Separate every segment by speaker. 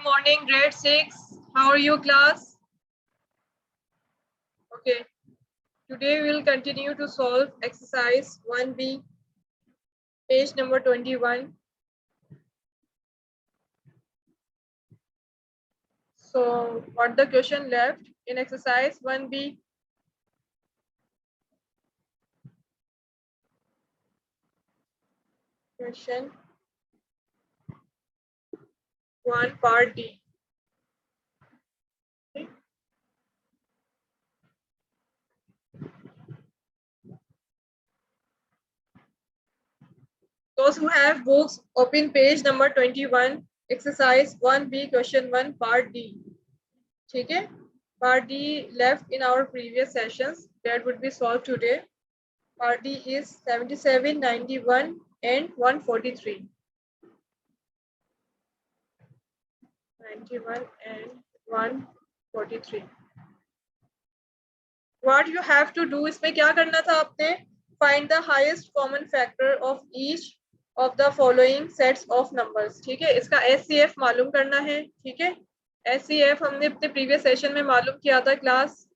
Speaker 1: Good morning, grade 6. How are you, class? Okay. Today we will continue to solve exercise 1B, page number 21. So, what the question left in exercise 1B? Question 1, part D. Okay. Those who have books, open page number 21, exercise 1B, question 1, part D. ठीक है? Part D left in our previous sessions that would be solved today. Part D is 77, 91 and 143. 91 and 143. What you have to do, इसमें क्या करना था आपने? Find the highest common factor of each of the following sets of numbers. ठीक है, इसका SCF मालूम करना है. ठीक है, SCF हमने अपने प्रीवियस सेशन में मालूम किया था क्लास.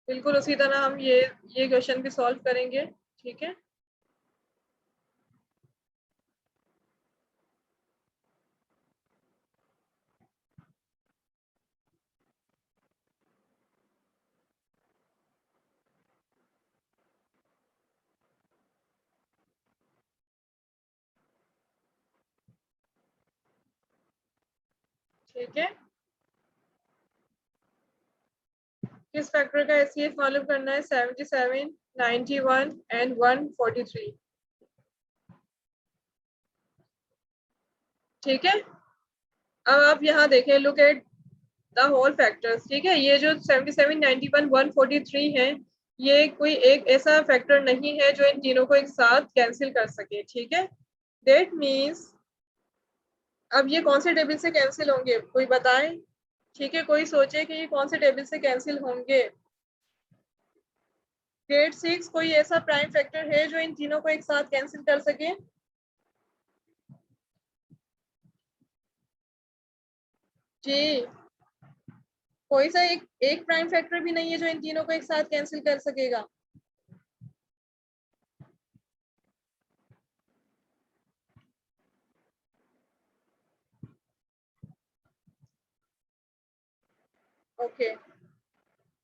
Speaker 1: बिल्कुल उसी तरह हम ये क्वेश्चन भी सॉल्व करेंगे. ठीक है, ठीक है. किस फैक्टर का एचसीएफ मालूम करना है? 77, 91 एंड 143. ठीक है, अब आप यहाँ देखें, look at the whole factors. ठीक है, ये जो 77, 91, 143 है, ये कोई एक ऐसा फैक्टर नहीं है जो इन तीनों को एक साथ कैंसिल कर सके. ठीक है, दैट मीन्स अब ये कौन से टेबल से कैंसिल होंगे, कोई बताए? ठीक है, कोई सोचे कि ये कौन से टेबल से कैंसिल होंगे? ग्रेड 6 कोई ऐसा प्राइम फैक्टर है जो इन तीनों को एक साथ कैंसिल कर सके? जी, कोई सा एक प्राइम फैक्टर भी नहीं है जो इन तीनों को एक साथ कैंसिल कर सकेगा. ओके,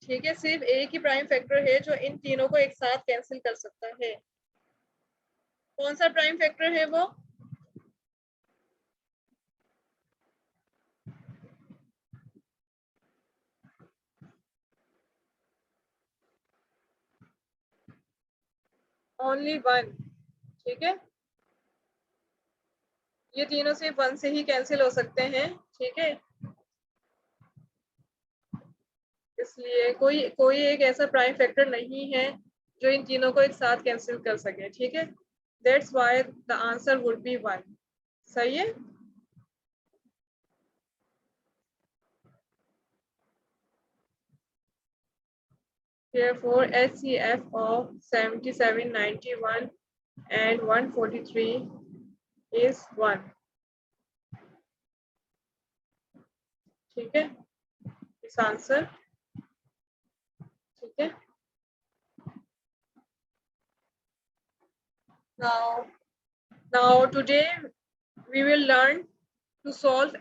Speaker 1: ठीक है, सिर्फ एक ही प्राइम फैक्टर है जो इन तीनों को एक साथ कैंसिल कर सकता है. कौन सा प्राइम फैक्टर है वो? Only one. ठीक है, ये तीनों सिर्फ वन से ही कैंसिल हो सकते हैं. ठीक है, इसलिए कोई एक ऐसा प्राइम फैक्टर नहीं है जो इन तीनों को एक साथ कैंसिल कर सके. ठीक है, that's why the answer would be one. सही है. Therefore, HCF of 77, 91 and 143 is 1. ठीक है, इस आंसर. ठीक है, now today we will learn to solve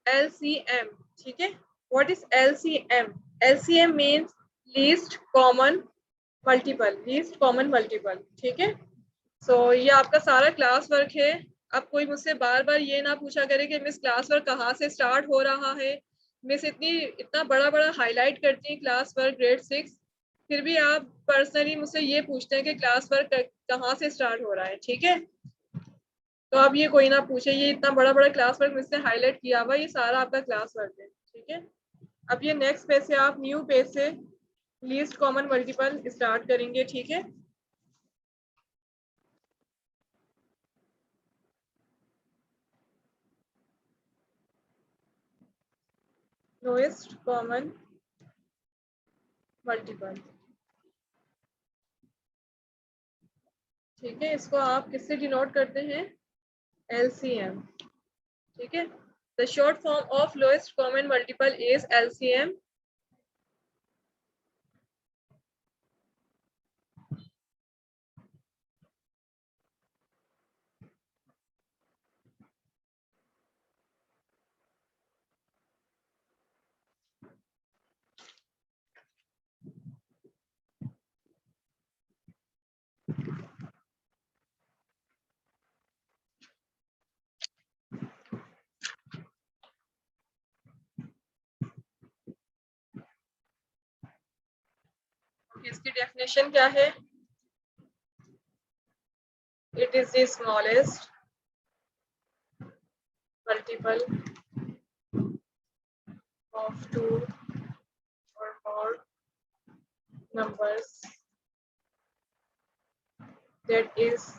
Speaker 1: LCM. ठीक है, what is LCM? LCM means least common multiple. Least common multiple. ठीक है, so ये आपका सारा क्लास वर्क है. अब कोई मुझसे बार बार ये ना पूछा करे कि मिस क्लास वर्क कहाँ से स्टार्ट हो रहा है. मिस इतना बड़ा बड़ा हाईलाइट करती है क्लास वर्क ग्रेड 6, फिर भी आप पर्सनली मुझसे ये पूछते हैं कि क्लास वर्क कहाँ से स्टार्ट हो रहा है. ठीक है, तो अब ये कोई ना पूछे, ये इतना बड़ा बड़ा क्लास वर्क मुझसे हाईलाइट किया हुआ, ये सारा आपका क्लास वर्क है. ठीक है, अब ये नेक्स्ट पेज से आप न्यू पेज से लीस्ट कॉमन मल्टीपल स्टार्ट करेंगे. ठीक है, लोएस्ट कॉमन मल्टीपल. ठीक है, इसको आप किससे डिनोट करते हैं? LCM। ठीक है, the short form of lowest common multiple is LCM। इसकी डेफिनेशन क्या है? It is the smallest multiple of two or more numbers that is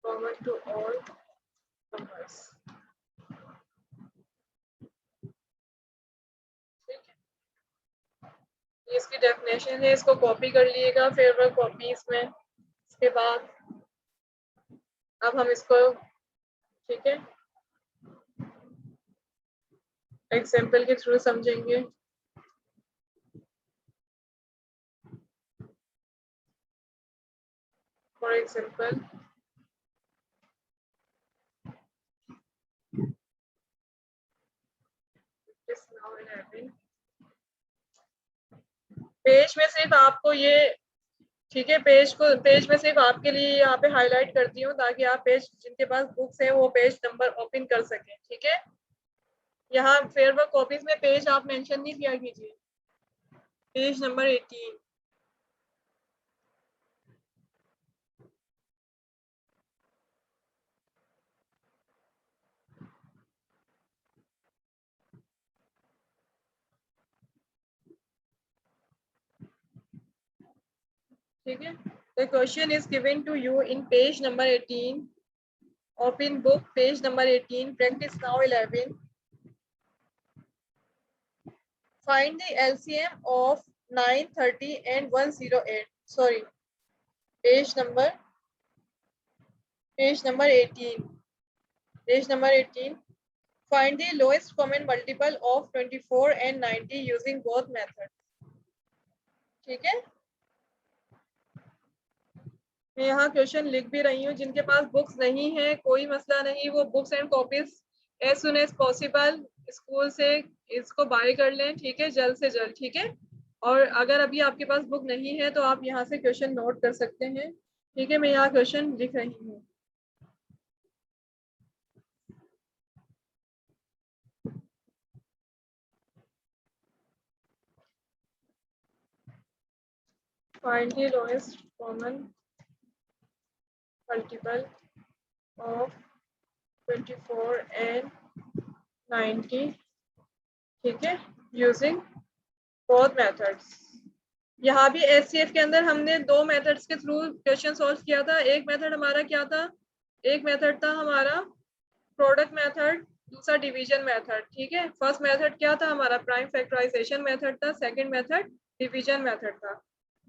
Speaker 1: common to all numbers। ठीक है, ये इसकी डेफिनेशन है, इसको कॉपी कर लिएगा फेवरेट कॉपीज में। इसके बाद अब हम इसको, ठीक है, एग्जाम्पल के थ्रू समझेंगे। फॉर एग्जाम्पल, पेज में सिर्फ आपको ये, ठीक है, पेज में सिर्फ आपके लिए यहाँ पे हाईलाइट करती हूँ ताकि आप पेज, जिनके पास बुक्स है वो पेज नंबर ओपन कर सकें। ठीक है, यहाँ फेयरवर्क कॉपीज में पेज आप मेंशन नहीं किया कीजिए। Page number 18। ठीक है, the question is given to you in page number 18, open book page number 18, practice now 11, find the LCM of 930 and 108। sorry, page number 18, page number 18, find the lowest common multiple of 24 and 90 using both methods। ठीक है, मैं यहाँ question लिख भी रही हूँ, जिनके पास books नहीं है कोई मसला नहीं, वो books and copies as soon as possible school से इसको बाय कर लें। ठीक है, जल्द से जल्द। ठीक है, और अगर अभी आपके पास बुक नहीं है तो आप यहाँ से क्वेश्चन नोट कर सकते हैं। ठीक है, मैं यहाँ क्वेश्चन लिख रही हूँ। Find the lowest common multiple of 24 and 90। ठीक है, यूजिंग बोथ मेथड्स। यहाँ भी एचसीएफ के अंदर हमने दो मेथड्स के थ्रू क्वेश्चन सॉल्व किया था। एक मेथड हमारा क्या था? एक मेथड था हमारा प्रोडक्ट मेथड, दूसरा डिवीजन मेथड। ठीक है, फर्स्ट मेथड क्या था हमारा? प्राइम फैक्टराइजेशन मेथड था। सेकंड मेथड डिवीजन मेथड था।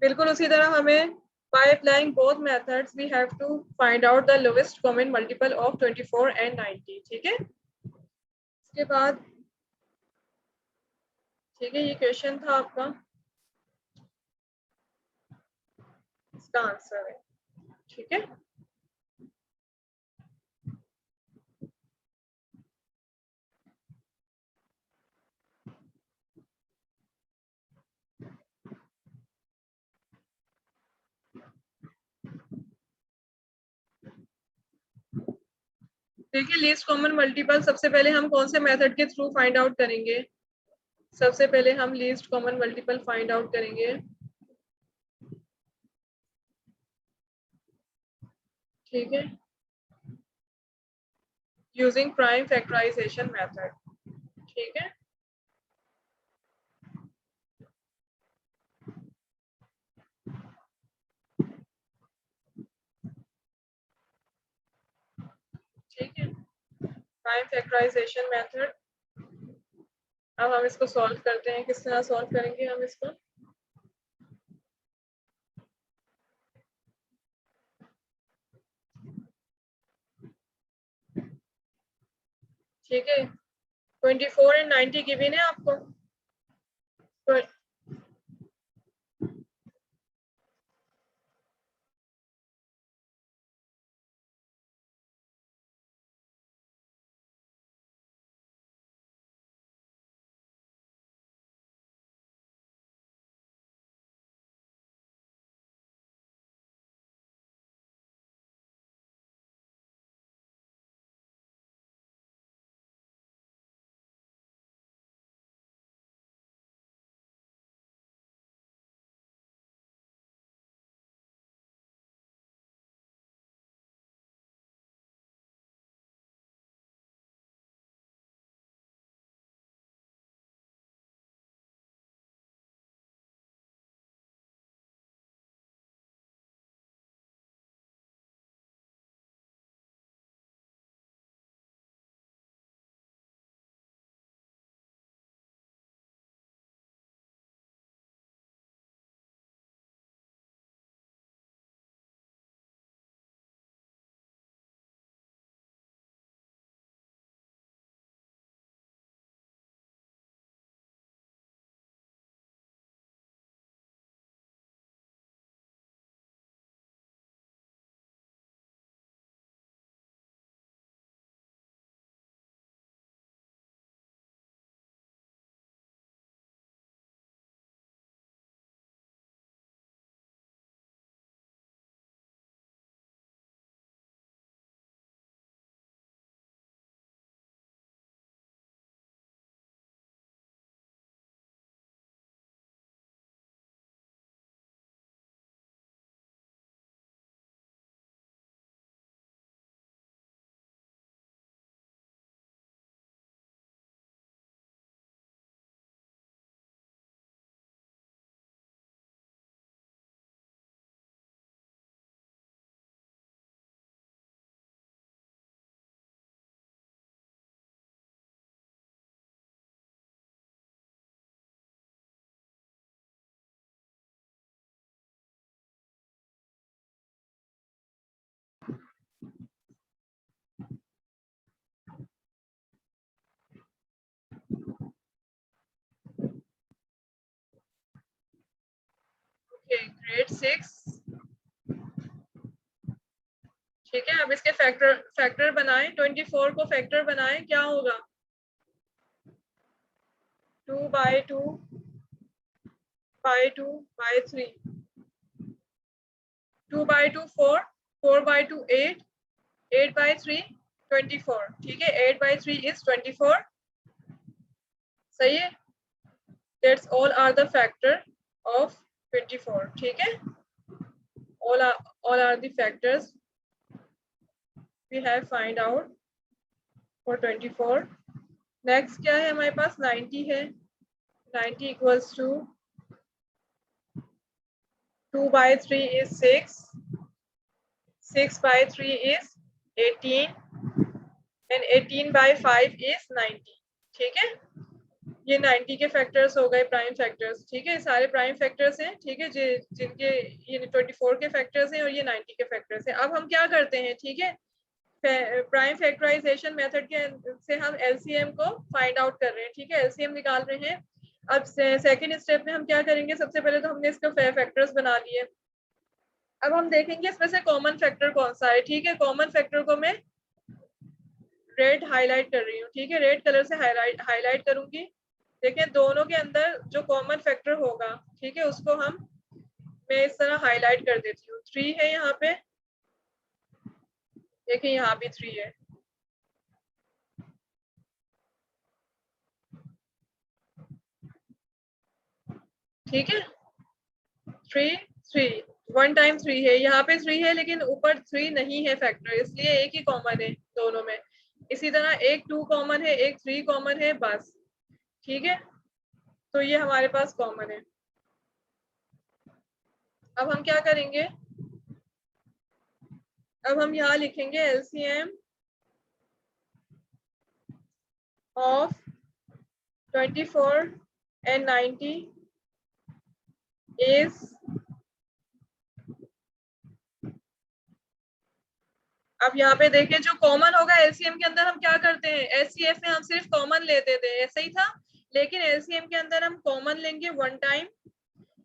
Speaker 1: बिल्कुल उसी तरह हमें by applying both methods we have to find out the lowest common multiple of 24 and 90। ठीक है, इसके बाद, ठीक है, ये क्वेश्चन था आपका, इसका आंसर है। ठीक है, देखिए, लीस्ट कॉमन मल्टीपल सबसे पहले हम कौन से मेथड के थ्रू फाइंड आउट करेंगे? सबसे पहले हम least common multiple find out करेंगे। ठीक है, यूजिंग प्राइम फैक्टराइजेशन मेथड। ठीक है, प्राइम फैक्टराइजेशन मेथड। अब हम इसको सॉल्व करते हैं। किस तरह सॉल्व करेंगे हम इसको? ठीक है, 24 एंड 90 गिवन है आपको। तो ग्रेड 6। ठीक है, अब इसके फैक्टर बनाएं। 24 को फैक्टर बनाएं, क्या होगा? 2/2 by 2 by 3, 2/2 4, 4/2 8, 8/3 24। ठीक है, 8/3 is 24। सही है, that's all are the factor of 24। ठीक है, all are the factors we have find out for 24। Next क्या है हमारे पास? 90 है। 90 equals to 2/3 is 6, 6/3 is 18 and 18/5 is 90। ठीक है, ये 90 के फैक्टर्स हो गए प्राइम फैक्टर्स। ठीक है, सारे प्राइम फैक्टर्स हैं। ठीक है, जिनके ये 24 के फैक्टर्स हैं और ये 90 के फैक्टर्स हैं। अब हम क्या करते हैं? ठीक है, प्राइम फैक्टराइजेशन मेथड के से हम एलसीएम को फाइंड आउट कर रहे हैं। ठीक है, एलसीएम निकाल रहे हैं। अब सेकंड स्टेप में हम क्या करेंगे? सबसे पहले तो हमने इसके फैक्टर्स बना लिए। अब हम देखेंगे इसमें से कॉमन फैक्टर कौन सा है। ठीक है, कॉमन फैक्टर को मैं रेड हाईलाइट कर रही हूँ। ठीक है, रेड कलर से हाईलाइट करूंगी। देखें, दोनों के अंदर जो कॉमन फैक्टर होगा, ठीक है, उसको मैं इस तरह हाईलाइट कर देती हूँ। 3 है यहाँ पे, देखिए यहाँ भी 3 है। ठीक है, 3 3 1 टाइम 3 है, यहाँ पे 3 है लेकिन ऊपर 3 नहीं है फैक्टर, इसलिए एक ही कॉमन है दोनों में। इसी तरह एक 2 कॉमन है, एक 3 कॉमन है, बस। ठीक है, तो ये हमारे पास कॉमन है। अब हम क्या करेंगे? अब हम यहाँ लिखेंगे एलसीएम of 24 and 90 is, अब यहाँ पे देखें जो कॉमन होगा एलसीएम के अंदर हम क्या करते हैं, एचसीएफ में हम सिर्फ कॉमन लेते थे, ऐसा ही था, लेकिन एलसीएम के अंदर हम कॉमन लेंगे वन टाइम।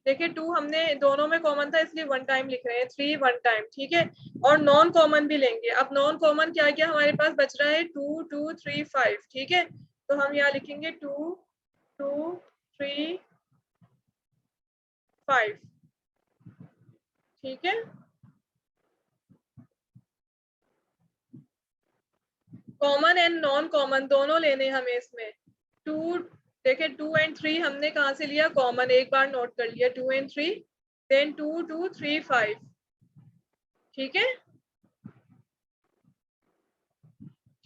Speaker 1: देखिए 2 हमने दोनों में कॉमन था इसलिए वन टाइम लिख रहे हैं, 3 वन टाइम, ठीक है। और नॉन कॉमन भी लेंगे। अब नॉन कॉमन क्या क्या हमारे पास बच रहा है, 2 2 3 5, ठीक है। तो हम यहाँ लिखेंगे 2 2 3 5, ठीक है। कॉमन एंड नॉन कॉमन दोनों लेने हमें इसमें। 2 देखे 2 एंड 3 हमने कहाँ से लिया, कॉमन, एक बार नोट कर लिया 2 एंड 3, देन 2 2 3 5, ठीक है,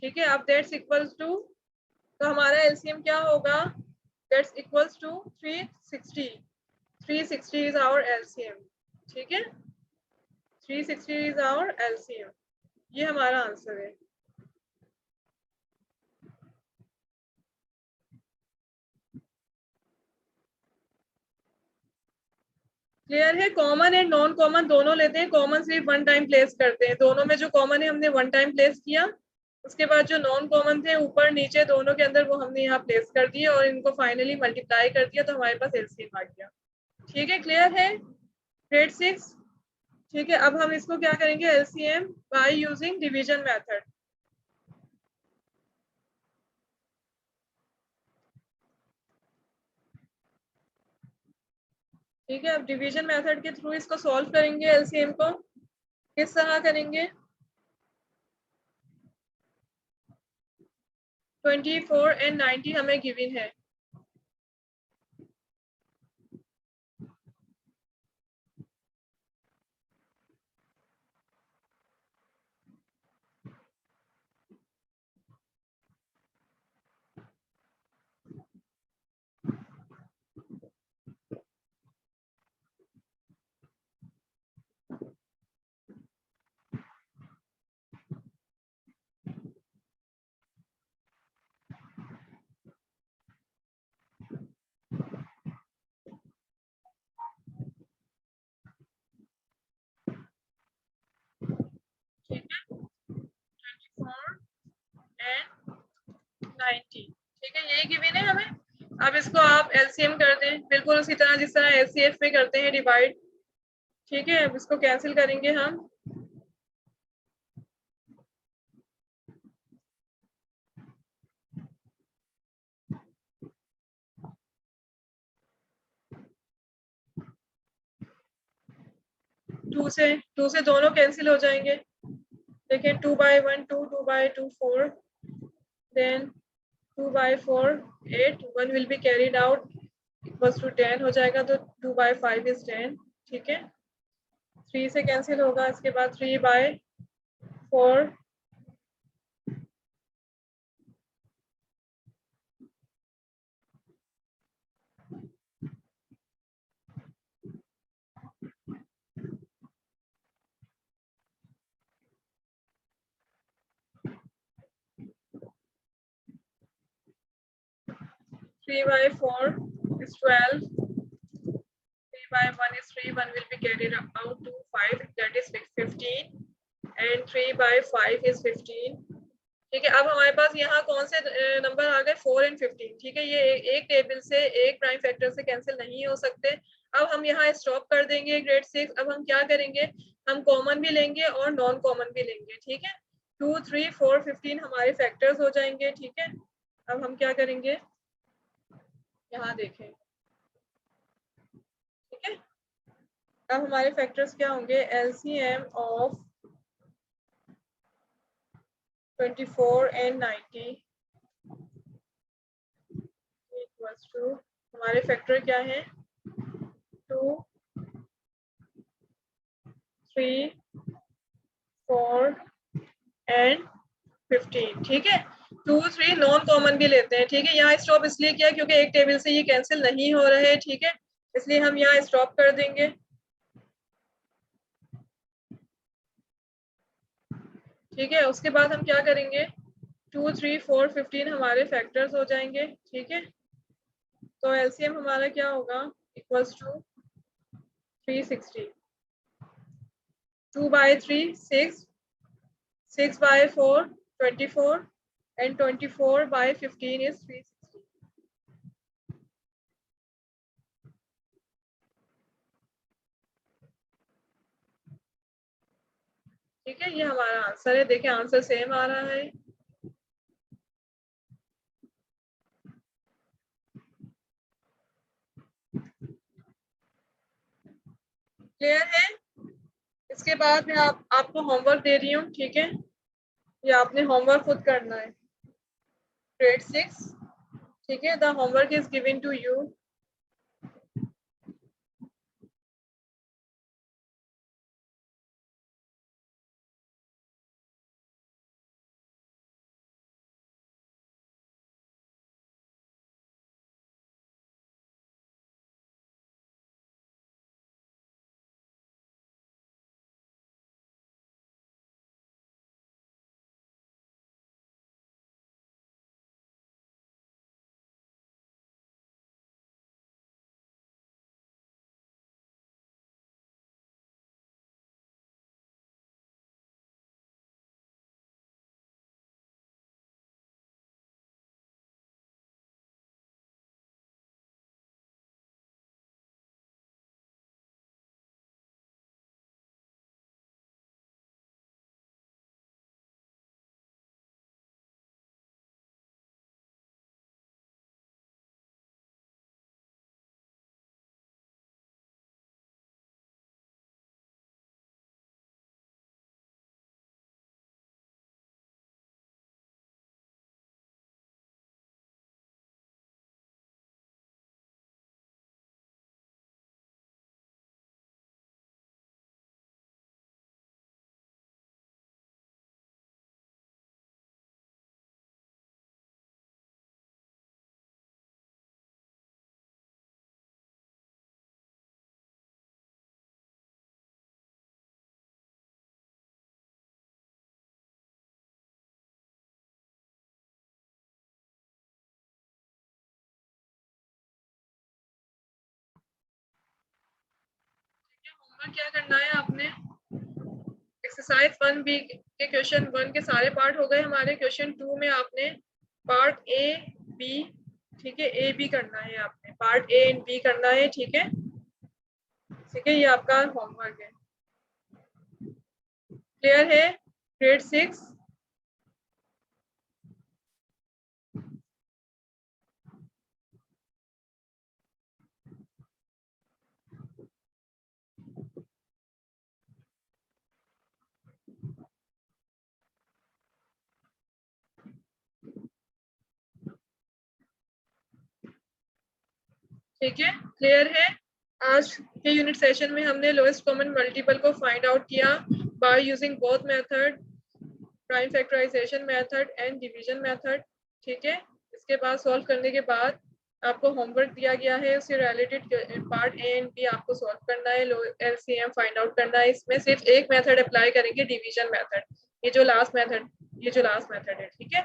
Speaker 1: ठीक है। अब दैट्स इक्वल्स टू, तो हमारा एलसीएम क्या होगा, that's equals to 360, 360 is our LCM, ठीक है, 360 इज आवर एलसीएम, ये हमारा आंसर है। क्लियर है, कॉमन एंड नॉन कॉमन दोनों लेते हैं, कॉमन सिर्फ वन टाइम प्लेस करते हैं, दोनों में जो कॉमन है हमने वन टाइम प्लेस किया, उसके बाद जो नॉन कॉमन थे ऊपर नीचे दोनों के अंदर वो हमने यहाँ प्लेस कर दिए और इनको फाइनली मल्टीप्लाई कर दिया, तो हमारे पास एलसीएम आ गया, ठीक है। क्लियर है, ग्रेड 6, ठीक है। अब हम इसको क्या करेंगे, LCM by using division method, ठीक है। अब डिवीजन मेथड के थ्रू इसको सॉल्व करेंगे, एलसीएम को किस तरह करेंगे, 24 एंड 90 हमें गिवन है, 24 एंड 90, ठीक है, यही गिवन है हमें। अब इसको आप एलसीएम कर दें बिल्कुल उसी तरह जिस तरह एचसीएफ में करते हैं डिवाइड, ठीक है। अब इसको कैंसिल करेंगे हम, टू से दोनों कैंसिल हो जाएंगे, देखिए 2 by 1 2, 2 by 2 4, then 2 by 4 8, 1 will be carried out equals to 10 हो जाएगा, तो 2 by 5 is 10, ठीक है। 3 से कैंसिल होगा, इसके बाद 3 by 4, 3 by 4 is 12, 3 by 1 is 3, 1 will be carried out to 5, that is 15, and 3 by 5 is 15, ठीक है। अब हमारे पास यहाँ कौन से नंबर आ गए, 4 एंड 15, ठीक है। ये एक टेबल से एक प्राइम फैक्टर से कैंसिल नहीं हो सकते। अब हम यहाँ स्टॉप कर देंगे ग्रेड 6। अब हम क्या करेंगे, हम कॉमन भी लेंगे और नॉन कॉमन भी लेंगे, ठीक है। 2 3 4 15 हमारे फैक्टर्स हो जाएंगे, ठीक है। अब हम क्या करेंगे, यहाँ देखें, ठीक है। अब हमारे फैक्टर्स क्या होंगे, LCM of 24 and 90 equals to, हमारे फैक्टर क्या है, 2 3 4 एंड 15, ठीक है। 2 3 नॉन कॉमन भी लेते हैं, ठीक है। यहाँ स्टॉप इसलिए किया क्योंकि एक टेबल से ये कैंसिल नहीं हो रहे, ठीक है, इसलिए हम यहाँ स्टॉप कर देंगे, ठीक है। उसके बाद हम क्या करेंगे, 2, 3, 4, 15 हमारे फैक्टर्स हो जाएंगे, ठीक है। तो एलसीएम हमारा क्या होगा, equals to 360, 2 by 3 6, 6 by 4 24, and 24 by 15 is 360. ठीक है, ये हमारा आंसर है। देखिए आंसर सेम आ रहा है। क्लियर है। इसके बाद मैं आपको होमवर्क दे रही हूँ, ठीक है। ये आपने होमवर्क खुद करना है, ग्रेड 6, ठीक है। The homework is given to you. Homework क्या करना है आपने, एक्सरसाइज 1B के क्वेश्चन 1 के सारे पार्ट हो गए हमारे। क्वेश्चन 2 में आपने पार्ट ए बी, ठीक है, ए बी करना है आपने, पार्ट ए एंड बी करना है, ठीक है। ठीक है, ये आपका होमवर्क है। क्लियर है, ग्रेड 6। ठीक है, क्लियर है। आज के यूनिट सेशन में हमने लोएस्ट कॉमन मल्टीपल को फाइंड आउट किया by using both method, prime factorisation method and division method, ठीक है। इसके बाद सॉल्व करने के बाद आपको होमवर्क दिया गया है, उससे related part A and B आपको सॉल्व करना है, एलसीएम फाइंड आउट करना है। इसमें सिर्फ एक मेथड अप्लाई करेंगे, डिवीजन मेथड, ये जो लास्ट मेथड है, ठीक है।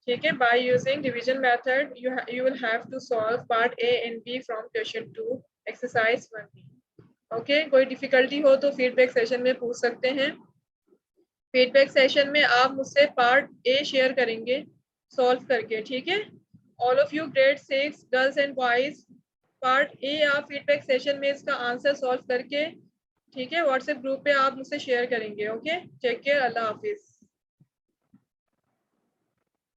Speaker 1: ठीक है, by using division method you will have to solve part A and B from question 2 exercise 1B। Okay, कोई डिफिकल्टी हो तो फीडबैक सेशन में पूछ सकते हैं। फीडबैक सेशन में आप मुझसे पार्ट ए शेयर करेंगे सॉल्व करके, ठीक है। All of you grade 6 girls and boys, part A आप फीडबैक सेशन में इसका आंसर सॉल्व करके, ठीक है, व्हाट्सएप ग्रुप पे आप मुझसे शेयर करेंगे। ओके, टेक केयर, अल्लाह हाफिज।